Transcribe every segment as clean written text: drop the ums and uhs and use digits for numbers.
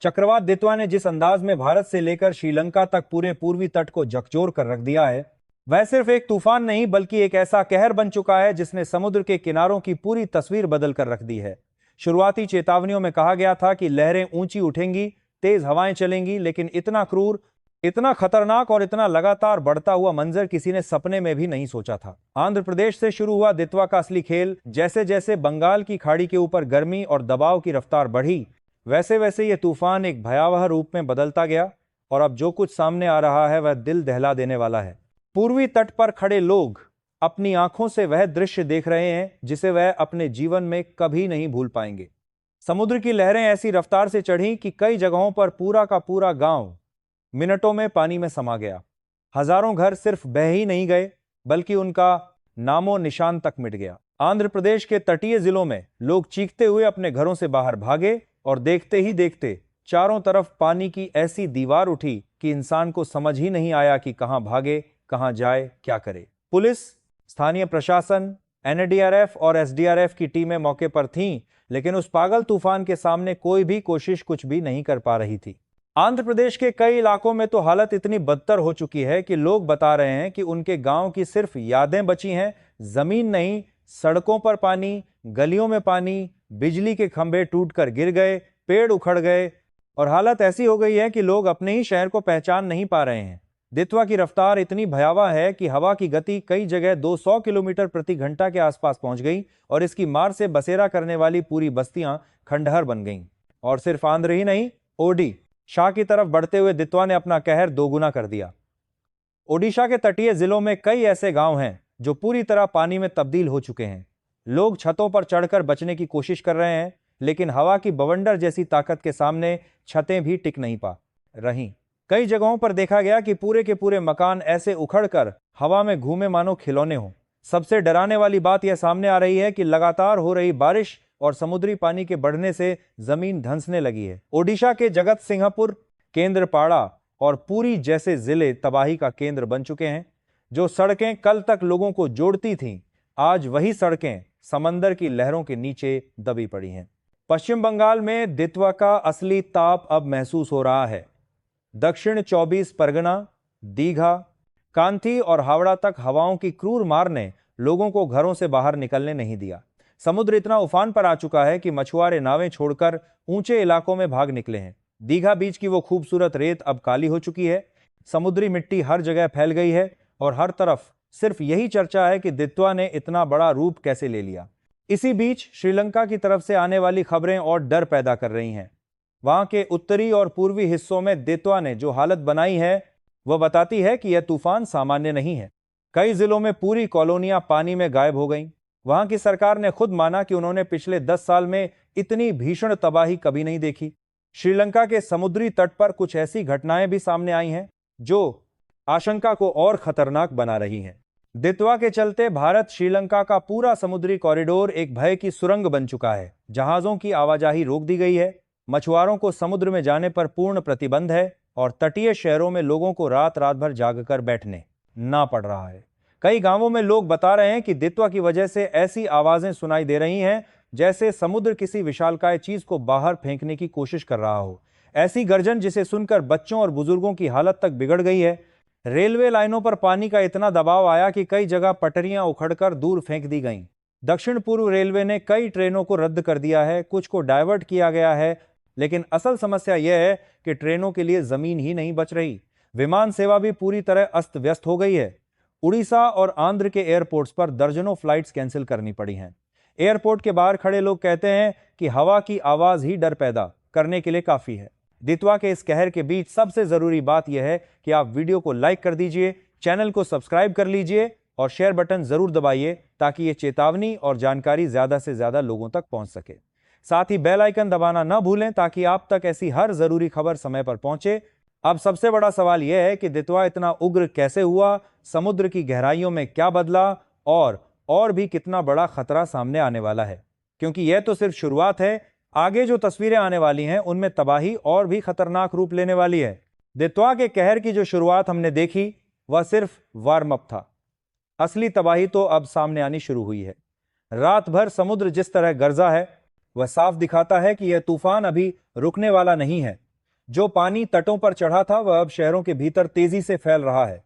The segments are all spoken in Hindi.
चक्रवात दितवा ने जिस अंदाज में भारत से लेकर श्रीलंका तक पूरे पूर्वी तट को झकझोर कर रख दिया है, वह सिर्फ एक तूफान नहीं बल्कि एक ऐसा कहर बन चुका है जिसने समुद्र के किनारों की पूरी तस्वीर बदल कर रख दी है। शुरुआती चेतावनियों में कहा गया था कि लहरें ऊंची उठेंगी, तेज हवाएं चलेंगी, लेकिन इतना क्रूर, इतना खतरनाक और इतना लगातार बढ़ता हुआ मंजर किसी ने सपने में भी नहीं सोचा था। आंध्र प्रदेश से शुरू हुआ दितवा का असली खेल जैसे जैसे बंगाल की खाड़ी के ऊपर गर्मी और दबाव की रफ्तार बढ़ी, वैसे वैसे ये तूफान एक भयावह रूप में बदलता गया और अब जो कुछ सामने आ रहा है वह दिल दहला देने वाला है। पूर्वी तट पर खड़े लोग अपनी आंखों से वह दृश्य देख रहे हैं जिसे वह अपने जीवन में कभी नहीं भूल पाएंगे। समुद्र की लहरें ऐसी रफ्तार से चढ़ीं कि कई जगहों पर पूरा का पूरा गांव मिनटों में पानी में समा गया। हजारों घर सिर्फ बह ही नहीं गए बल्कि उनका नामो निशान तक मिट गया। आंध्र प्रदेश के तटीय जिलों में लोग चीखते हुए अपने घरों से बाहर भागे और देखते ही देखते चारों तरफ पानी की ऐसी दीवार उठी कि इंसान को समझ ही नहीं आया कि कहां भागे, कहां जाए, क्या करे। पुलिस, स्थानीय प्रशासन, एनडीआरएफ और एसडीआरएफ की टीमें मौके पर थीं, लेकिन उस पागल तूफान के सामने कोई भी कोशिश कुछ भी नहीं कर पा रही थी। आंध्र प्रदेश के कई इलाकों में तो हालत इतनी बदतर हो चुकी है कि लोग बता रहे हैं कि उनके गांव की सिर्फ यादें बची हैं, जमीन नहीं। सड़कों पर पानी, गलियों में पानी, बिजली के खंभे टूटकर गिर गए, पेड़ उखड़ गए और हालत ऐसी हो गई है कि लोग अपने ही शहर को पहचान नहीं पा रहे हैं। दितवा की रफ्तार इतनी भयावह है कि हवा की गति कई जगह 200 किलोमीटर प्रति घंटा के आसपास पहुंच गई और इसकी मार से बसेरा करने वाली पूरी बस्तियां खंडहर बन गईं। और सिर्फ आंध्र ही नहीं, ओडिशा की तरफ बढ़ते हुए दितवा ने अपना कहर दोगुना कर दिया। ओडिशा के तटीय जिलों में कई ऐसे गांव हैं जो पूरी तरह पानी में तब्दील हो चुके हैं। लोग छतों पर चढ़कर बचने की कोशिश कर रहे हैं, लेकिन हवा की बवंडर जैसी ताकत के सामने छतें भी टिक नहीं पा रहीं। कई जगहों पर देखा गया कि पूरे के पूरे मकान ऐसे उखड़कर हवा में घूमे मानो खिलौने हों। सबसे डराने वाली बात यह सामने आ रही है कि लगातार हो रही बारिश और समुद्री पानी के बढ़ने से जमीन धंसने लगी है। ओडिशा के जगत सिंहपुर, केंद्रपाड़ा और पुरी जैसे जिले तबाही का केंद्र बन चुके हैं। जो सड़कें कल तक लोगों को जोड़ती थीं, आज वही सड़कें समंदर की लहरों के नीचे दबी पड़ी हैं। पश्चिम बंगाल में दितवा का असली ताप अब महसूस हो रहा है। दक्षिण 24 परगना, दीघा, कांथी और हावड़ा तक हवाओं की क्रूर मार ने लोगों को घरों से बाहर निकलने नहीं दिया। समुद्र इतना उफान पर आ चुका है कि मछुआरे नावें छोड़कर ऊंचे इलाकों में भाग निकले हैं। दीघा बीच की वो खूबसूरत रेत अब काली हो चुकी है। समुद्री मिट्टी हर जगह फैल गई है और हर तरफ सिर्फ यही चर्चा है कि दितवा ने इतना बड़ा रूप कैसे ले लिया। इसी बीच श्रीलंका की तरफ से आने वाली खबरें और डर पैदा कर रही हैं। वहां के उत्तरी और पूर्वी हिस्सों में दितवा ने जो हालत बनाई है वह बताती है कि यह तूफान सामान्य नहीं है। कई जिलों में पूरी कॉलोनियां पानी में गायब हो गईं। वहां की सरकार ने खुद माना कि उन्होंने पिछले 10 साल में इतनी भीषण तबाही कभी नहीं देखी। श्रीलंका के समुद्री तट पर कुछ ऐसी घटनाएं भी सामने आई हैं जो आशंका को और खतरनाक बना रही हैं। दितवा के चलते भारत श्रीलंका का पूरा समुद्री कॉरिडोर एक भय की सुरंग बन चुका है। जहाजों की आवाजाही रोक दी गई है, मछुआरों को समुद्र में जाने पर पूर्ण प्रतिबंध है और तटीय शहरों में लोगों को रात रात भर जागकर बैठने ना पड़ रहा है। कई गांवों में लोग बता रहे हैं कि दितवा की वजह से ऐसी आवाजें सुनाई दे रही हैं जैसे समुद्र किसी विशालकाय चीज को बाहर फेंकने की कोशिश कर रहा हो। ऐसी गर्जन जिसे सुनकर बच्चों और बुजुर्गों की हालत तक बिगड़ गई है। रेलवे लाइनों पर पानी का इतना दबाव आया कि कई जगह पटरियां उखड़कर दूर फेंक दी गईं। दक्षिण पूर्व रेलवे ने कई ट्रेनों को रद्द कर दिया है, कुछ को डायवर्ट किया गया है, लेकिन असल समस्या यह है कि ट्रेनों के लिए जमीन ही नहीं बच रही। विमान सेवा भी पूरी तरह अस्त व्यस्त हो गई है। उड़ीसा और आंध्र के एयरपोर्ट्स पर दर्जनों फ्लाइट्स कैंसिल करनी पड़ी हैं। एयरपोर्ट के बाहर खड़े लोग कहते हैं कि हवा की आवाज ही डर पैदा करने के लिए काफी है। दितवा के इस कहर के बीच सबसे जरूरी बात यह है कि आप वीडियो को लाइक कर दीजिए, चैनल को सब्सक्राइब कर लीजिए और शेयर बटन जरूर दबाइए ताकि ये चेतावनी और जानकारी ज्यादा से ज्यादा लोगों तक पहुंच सके। साथ ही बेल आइकन दबाना न भूलें ताकि आप तक ऐसी हर जरूरी खबर समय पर पहुंचे। अब सबसे बड़ा सवाल यह है कि दितवा इतना उग्र कैसे हुआ, समुद्र की गहराइयों में क्या बदला और भी कितना बड़ा खतरा सामने आने वाला है, क्योंकि यह तो सिर्फ शुरुआत है। आगे जो तस्वीरें आने वाली हैं उनमें तबाही और भी खतरनाक रूप लेने वाली है। दितवा के कहर की जो शुरुआत हमने देखी वह सिर्फ वार्म अप था। असली तबाही तो अब सामने आनी शुरू हुई है। रात भर समुद्र जिस तरह गरजा है वह साफ दिखाता है कि यह तूफान अभी रुकने वाला नहीं है। जो पानी तटों पर चढ़ा था वह अब शहरों के भीतर तेजी से फैल रहा है।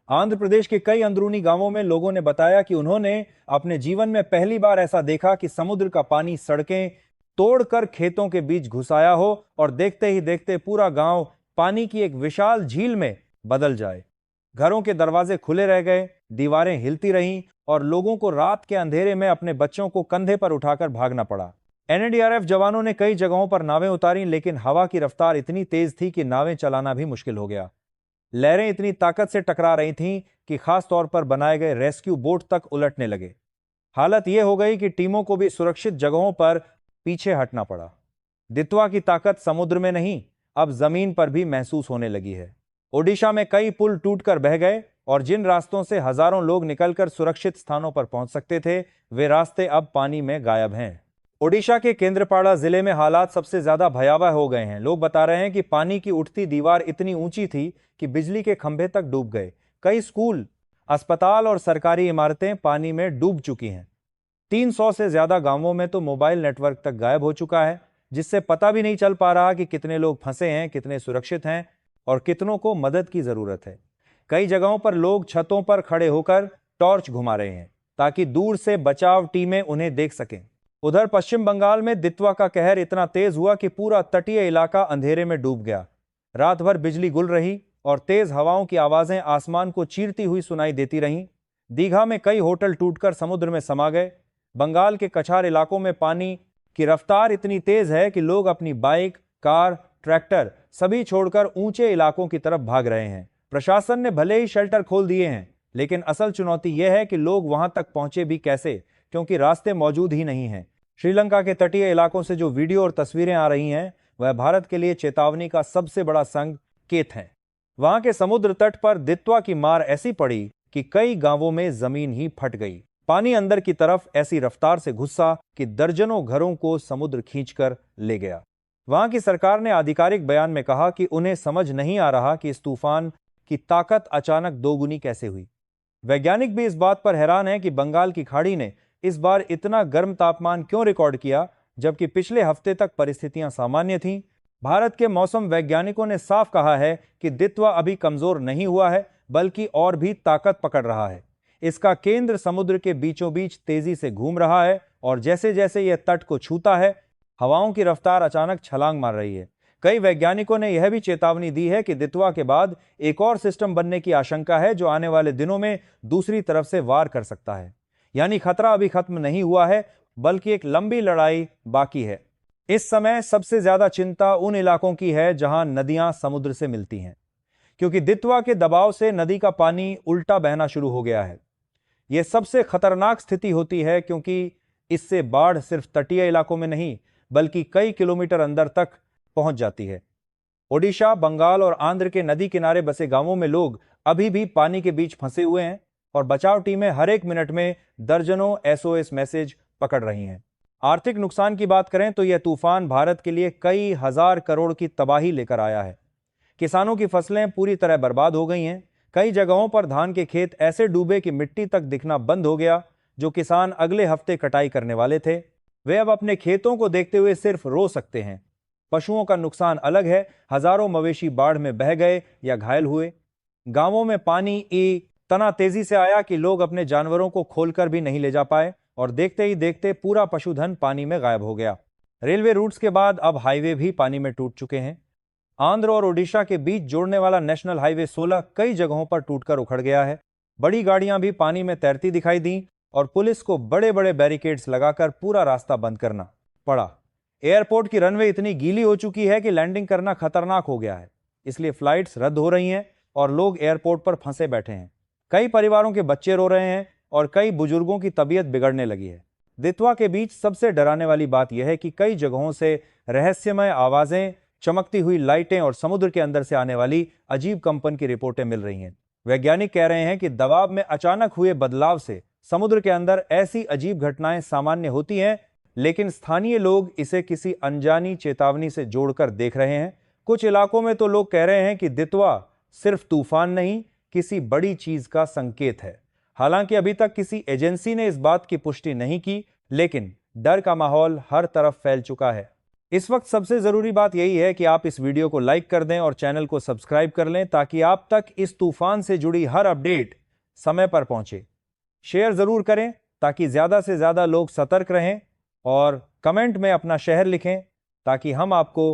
आंध्र प्रदेश के कई अंदरूनी गांवों में लोगों ने बताया कि उन्होंने अपने जीवन में पहली बार ऐसा देखा कि समुद्र का पानी सड़कें तोड़कर खेतों के बीच घुस आया हो और देखते ही देखते पूरा गांव पानी की एक विशाल झील में बदल जाए। घरों के दरवाजे खुले रह गए, दीवारें हिलती रहीं और लोगों को रात के अंधेरे में अपने बच्चों को कंधे पर उठाकर भागना पड़ा। एनडीआरएफ जवानों ने कई जगहों पर नावें उतारी, लेकिन हवा की रफ्तार इतनी तेज थी कि नावें चलाना भी मुश्किल हो गया। लहरें इतनी ताकत से टकरा रही थीं कि खास तौर पर बनाए गए रेस्क्यू बोट तक उलटने लगे। हालत यह हो गई कि टीमों को भी सुरक्षित जगहों पर पीछे हटना पड़ा। दित्वा की ताकत समुद्र में नहीं, अब जमीन पर भी महसूस होने लगी है। ओडिशा में कई पुल टूटकर बह गए और जिन रास्तों से हजारों लोग निकलकर सुरक्षित स्थानों पर पहुंच सकते थे, वे रास्ते अब पानी में गायब हैं। ओडिशा के केंद्रपाड़ा जिले में हालात सबसे ज्यादा भयावह हो गए हैं। लोग बता रहे हैं कि पानी की उठती दीवार इतनी ऊंची थी कि बिजली के खंभे तक डूब गए। कई स्कूल, अस्पताल और सरकारी इमारतें पानी में डूब चुकी हैं। 300 से ज्यादा गांवों में तो मोबाइल नेटवर्क तक गायब हो चुका है, जिससे पता भी नहीं चल पा रहा कि कितने लोग फंसे हैं, कितने सुरक्षित हैं और कितनों को मदद की जरूरत है। कई जगहों पर लोग छतों पर खड़े होकर टॉर्च घुमा रहे हैं ताकि दूर से बचाव टीमें उन्हें देख सकें। उधर पश्चिम बंगाल में दित्वा का कहर इतना तेज हुआ कि पूरा तटीय इलाका अंधेरे में डूब गया। रात भर बिजली गुल रही और तेज हवाओं की आवाजें आसमान को चीरती हुई सुनाई देती रहीं। दीघा में कई होटल टूटकर समुद्र में समा गए। बंगाल के कछार इलाकों में पानी की रफ्तार इतनी तेज है कि लोग अपनी बाइक, कार, ट्रैक्टर सभी छोड़कर ऊंचे इलाकों की तरफ भाग रहे हैं। प्रशासन ने भले ही शेल्टर खोल दिए हैं, लेकिन असल चुनौती यह है कि लोग वहां तक पहुंचे भी कैसे, क्योंकि रास्ते मौजूद ही नहीं हैं। श्रीलंका के तटीय इलाकों से जो वीडियो और तस्वीरें आ रही हैं, वह भारत के लिए चेतावनी का सबसे बड़ा संकेत है। वहां के समुद्र तट पर दित्वा की मार ऐसी पड़ी कि कई गांवों में जमीन ही फट गई। पानी अंदर की तरफ ऐसी रफ्तार से घुसा कि दर्जनों घरों को समुद्र खींचकर ले गया। वहां की सरकार ने आधिकारिक बयान में कहा कि उन्हें समझ नहीं आ रहा कि इस तूफान की ताकत अचानक दोगुनी कैसे हुई। वैज्ञानिक भी इस बात पर हैरान है कि बंगाल की खाड़ी ने इस बार इतना गर्म तापमान क्यों रिकॉर्ड किया, जबकि पिछले हफ्ते तक परिस्थितियां सामान्य थीं। भारत के मौसम वैज्ञानिकों ने साफ कहा है कि दित्वा अभी कमजोर नहीं हुआ है, बल्कि और भी ताकत पकड़ रहा है। इसका केंद्र समुद्र के बीचों बीच तेजी से घूम रहा है और जैसे जैसे यह तट को छूता है, हवाओं की रफ्तार अचानक छलांग मार रही है। कई वैज्ञानिकों ने यह भी चेतावनी दी है कि दित्वा के बाद एक और सिस्टम बनने की आशंका है, जो आने वाले दिनों में दूसरी तरफ से वार कर सकता है। यानी खतरा अभी खत्म नहीं हुआ है, बल्कि एक लंबी लड़ाई बाकी है। इस समय सबसे ज्यादा चिंता उन इलाकों की है जहां नदियां समुद्र से मिलती हैं, क्योंकि दित्वा के दबाव से नदी का पानी उल्टा बहना शुरू हो गया है। यह सबसे खतरनाक स्थिति होती है, क्योंकि इससे बाढ़ सिर्फ तटीय इलाकों में नहीं, बल्कि कई किलोमीटर अंदर तक पहुंच जाती है। ओडिशा, बंगाल और आंध्र के नदी किनारे बसे गांवों में लोग अभी भी पानी के बीच फंसे हुए हैं और बचाव टीमें हर एक मिनट में दर्जनों एसओएस मैसेज पकड़ रही हैं। आर्थिक नुकसान की बात करें तो यह तूफान भारत के लिए कई हजार करोड़ की तबाही लेकर आया है। किसानों की फसलें पूरी तरह बर्बाद हो गई हैं। कई जगहों पर धान के खेत ऐसे डूबे कि मिट्टी तक दिखना बंद हो गया। जो किसान अगले हफ्ते कटाई करने वाले थे, वे अब अपने खेतों को देखते हुए सिर्फ रो सकते हैं। पशुओं का नुकसान अलग है। हजारों मवेशी बाढ़ में बह गए या घायल हुए। गांवों में पानी इतना तेजी से आया कि लोग अपने जानवरों को खोलकर भी नहीं ले जा पाए और देखते ही देखते पूरा पशुधन पानी में गायब हो गया। रेलवे रूट्स के बाद अब हाईवे भी पानी में टूट चुके हैं। आंध्र और ओडिशा के बीच जोड़ने वाला नेशनल हाईवे 16 कई जगहों पर टूटकर उखड़ गया है। बड़ी गाड़ियां भी पानी में तैरती दिखाई दी और पुलिस को बड़े बड़े बैरिकेड्स लगाकर पूरा रास्ता बंद करना पड़ा। एयरपोर्ट की रनवे इतनी गीली हो चुकी है कि लैंडिंग करना खतरनाक हो गया है, इसलिए फ्लाइट्स रद्द हो रही हैं और लोग एयरपोर्ट पर फंसे बैठे हैं। कई परिवारों के बच्चे रो रहे हैं और कई बुजुर्गों की तबीयत बिगड़ने लगी है। दित्वा के बीच सबसे डराने वाली बात यह है कि कई जगहों से रहस्यमय आवाजें, चमकती हुई लाइटें और समुद्र के अंदर से आने वाली अजीब कंपन की रिपोर्टें मिल रही हैं। वैज्ञानिक कह रहे हैं कि दबाव में अचानक हुए बदलाव से समुद्र के अंदर ऐसी अजीब घटनाएं सामान्य होती हैं, लेकिन स्थानीय लोग इसे किसी अनजानी चेतावनी से जोड़कर देख रहे हैं। कुछ इलाकों में तो लोग कह रहे हैं कि दित्वा सिर्फ तूफान नहीं, किसी बड़ी चीज का संकेत है। हालांकि अभी तक किसी एजेंसी ने इस बात की पुष्टि नहीं की, लेकिन डर का माहौल हर तरफ फैल चुका है। इस वक्त सबसे ज़रूरी बात यही है कि आप इस वीडियो को लाइक कर दें और चैनल को सब्सक्राइब कर लें ताकि आप तक इस तूफान से जुड़ी हर अपडेट समय पर पहुंचे। शेयर ज़रूर करें ताकि ज़्यादा से ज़्यादा लोग सतर्क रहें और कमेंट में अपना शहर लिखें ताकि हम आपको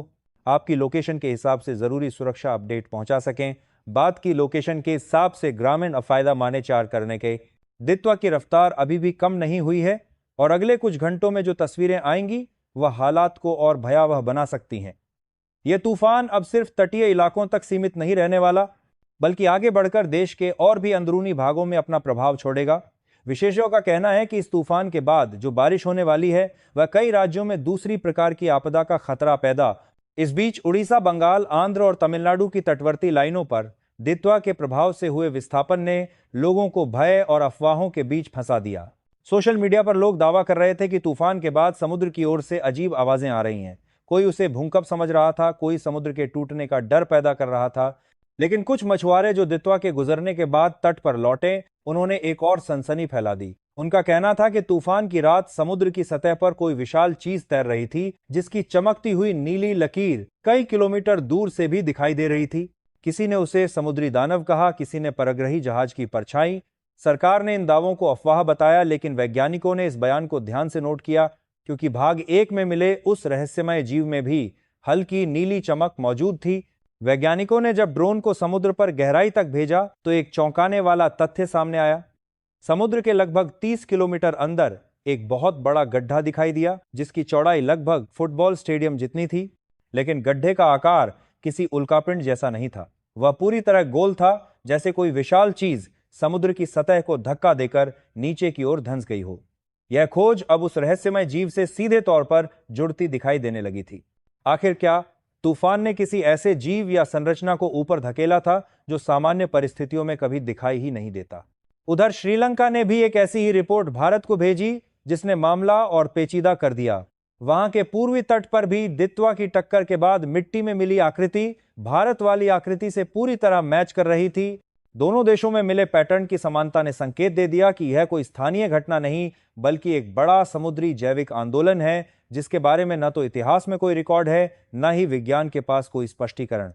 आपकी लोकेशन के हिसाब से ज़रूरी सुरक्षा अपडेट पहुंचा सकें। बात की लोकेशन के हिसाब से ग्रामीण अफायदा मानेचार करने के दित्वा की रफ्तार अभी भी कम नहीं हुई है और अगले कुछ घंटों में जो तस्वीरें आएंगी वह हालात को और भयावह बना सकती हैं। यह तूफान अब सिर्फ तटीय इलाकों तक सीमित नहीं रहने वाला, बल्कि आगे बढ़कर देश के और भी अंदरूनी भागों में अपना प्रभाव छोड़ेगा। विशेषज्ञों का कहना है कि इस तूफान के बाद जो बारिश होने वाली है वह कई राज्यों में दूसरी प्रकार की आपदा का खतरा पैदा। इस बीच उड़ीसा, बंगाल, आंध्र और तमिलनाडु की तटवर्ती लाइनों पर दित्वा के प्रभाव से हुए विस्थापन ने लोगों को भय और अफवाहों के बीच फंसा दिया। सोशल मीडिया पर लोग दावा कर रहे थे कि तूफान के बाद समुद्र की ओर से अजीब आवाजें आ रही हैं। कोई उसे भूकंप समझ रहा था, कोई समुद्र के टूटने का डर पैदा कर रहा था। लेकिन कुछ मछुआरे जो दित्वा के गुजरने के बाद तट पर लौटे, उन्होंने एक और सनसनी फैला दी। उनका कहना था कि तूफान की रात समुद्र की सतह पर कोई विशाल चीज तैर रही थी जिसकी चमकती हुई नीली लकीर कई किलोमीटर दूर से भी दिखाई दे रही थी। किसी ने उसे समुद्री दानव कहा, किसी ने परग्रही जहाज की परछाई। सरकार ने इन दावों को अफवाह बताया, लेकिन वैज्ञानिकों ने इस बयान को ध्यान से नोट किया क्योंकि भाग 1 में मिले उस रहस्यमय जीव में भी हल्की नीली चमक मौजूद थी। वैज्ञानिकों ने जब ड्रोन को समुद्र पर गहराई तक भेजा तो एक चौंकाने वाला तथ्य सामने आया। समुद्र के लगभग 30 किलोमीटर अंदर एक बहुत बड़ा गड्ढा दिखाई दिया जिसकी चौड़ाई लगभग फुटबॉल स्टेडियम जितनी थी, लेकिन गड्ढे का आकार किसी उल्कापिंड जैसा नहीं था। वह पूरी तरह गोल था, जैसे कोई विशाल चीज समुद्र की सतह को धक्का देकर नीचे की ओर धंस गई हो। यह खोज अब उस रहस्यमय जीव से सीधे तौर पर जुड़ती दिखाई देने लगी थी। आखिर क्या तूफान ने किसी ऐसे जीव या संरचना को ऊपर धकेला था जो सामान्य परिस्थितियों में कभी दिखाई ही नहीं देता? उधर श्रीलंका ने भी एक ऐसी ही रिपोर्ट भारत को भेजी जिसने मामला और पेचीदा कर दिया। वहां के पूर्वी तट पर भी दित्वा की टक्कर के बाद मिट्टी में मिली आकृति भारत वाली आकृति से पूरी तरह मैच कर रही थी। दोनों देशों में मिले पैटर्न की समानता ने संकेत दे दिया कि यह कोई स्थानीय घटना नहीं बल्कि एक बड़ा समुद्री जैविक आंदोलन है जिसके बारे में न तो इतिहास में कोई रिकॉर्ड है, न ही विज्ञान के पास कोई स्पष्टीकरण।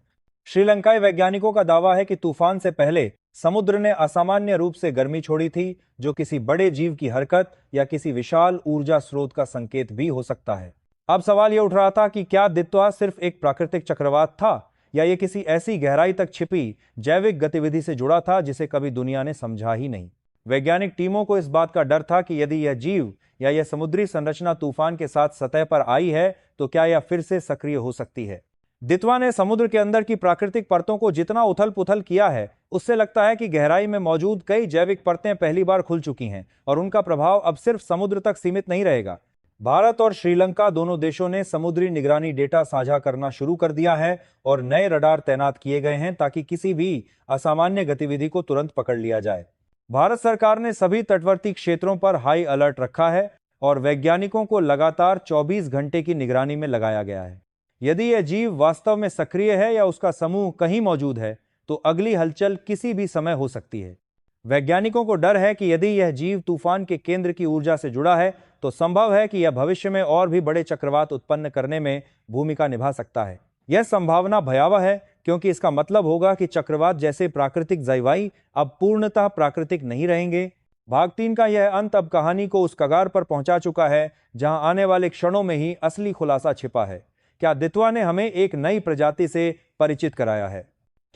श्रीलंकाई वैज्ञानिकों का दावा है कि तूफान से पहले समुद्र ने असामान्य रूप से गर्मी छोड़ी थी, जो किसी बड़े जीव की हरकत या किसी विशाल ऊर्जा स्रोत का संकेत भी हो सकता है। अब सवाल यह उठ रहा था कि क्या दित्वा सिर्फ एक प्राकृतिक चक्रवात था या ये किसी ऐसी गहराई तक छिपी जैविक गतिविधि से जुड़ा था जिसे कभी दुनिया ने समझा ही नहीं। वैज्ञानिक टीमों को इस बात का डर था कि यदि यह जीव या यह समुद्री संरचना तूफान के साथ सतह पर आई है तो क्या यह फिर से सक्रिय हो सकती है। दित्वा ने समुद्र के अंदर की प्राकृतिक परतों को जितना उथल पुथल किया है, उससे लगता है कि गहराई में मौजूद कई जैविक परतें पहली बार खुल चुकी हैं और उनका प्रभाव अब सिर्फ समुद्र तक सीमित नहीं रहेगा। भारत और श्रीलंका दोनों देशों ने समुद्री निगरानी डेटा साझा करना शुरू कर दिया है और नए रडार तैनात किए गए हैं ताकि किसी भी असामान्य गतिविधि को तुरंत पकड़ लिया जाए। भारत सरकार ने सभी तटवर्ती क्षेत्रों पर हाई अलर्ट रखा है और वैज्ञानिकों को लगातार 24 घंटे की निगरानी में लगाया गया है। यदि यह जीव वास्तव में सक्रिय है या उसका समूह कहीं मौजूद है तो अगली हलचल किसी भी समय हो सकती है। वैज्ञानिकों को डर है कि यदि यह जीव तूफान के केंद्र की ऊर्जा से जुड़ा है तो संभव है कि यह भविष्य में और भी बड़े चक्रवात उत्पन्न करने में भूमिका निभा सकता है। यह संभावना भयावह है क्योंकि इसका मतलब होगा कि चक्रवात जैसे प्राकृतिक जलवायु अब पूर्णतः प्राकृतिक नहीं रहेंगे। भाग 3 का यह अंत अब कहानी को उस कगार पर पहुंचा चुका है जहां आने वाले क्षणों में ही असली खुलासा छिपा है। क्या दित्वा ने हमें एक नई प्रजाति से परिचित कराया है?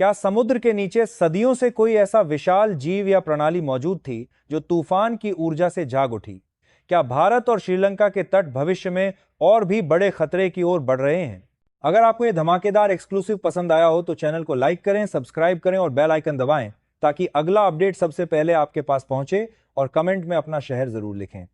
क्या समुद्र के नीचे सदियों से कोई ऐसा विशाल जीव या प्रणाली मौजूद थी जो तूफान की ऊर्जा से जाग उठी? क्या भारत और श्रीलंका के तट भविष्य में और भी बड़े खतरे की ओर बढ़ रहे हैं? अगर आपको यह धमाकेदार एक्सक्लूसिव पसंद आया हो तो चैनल को लाइक करें, सब्सक्राइब करें और बेल आइकन दबाएं ताकि अगला अपडेट सबसे पहले आपके पास पहुंचे और कमेंट में अपना शहर जरूर लिखें।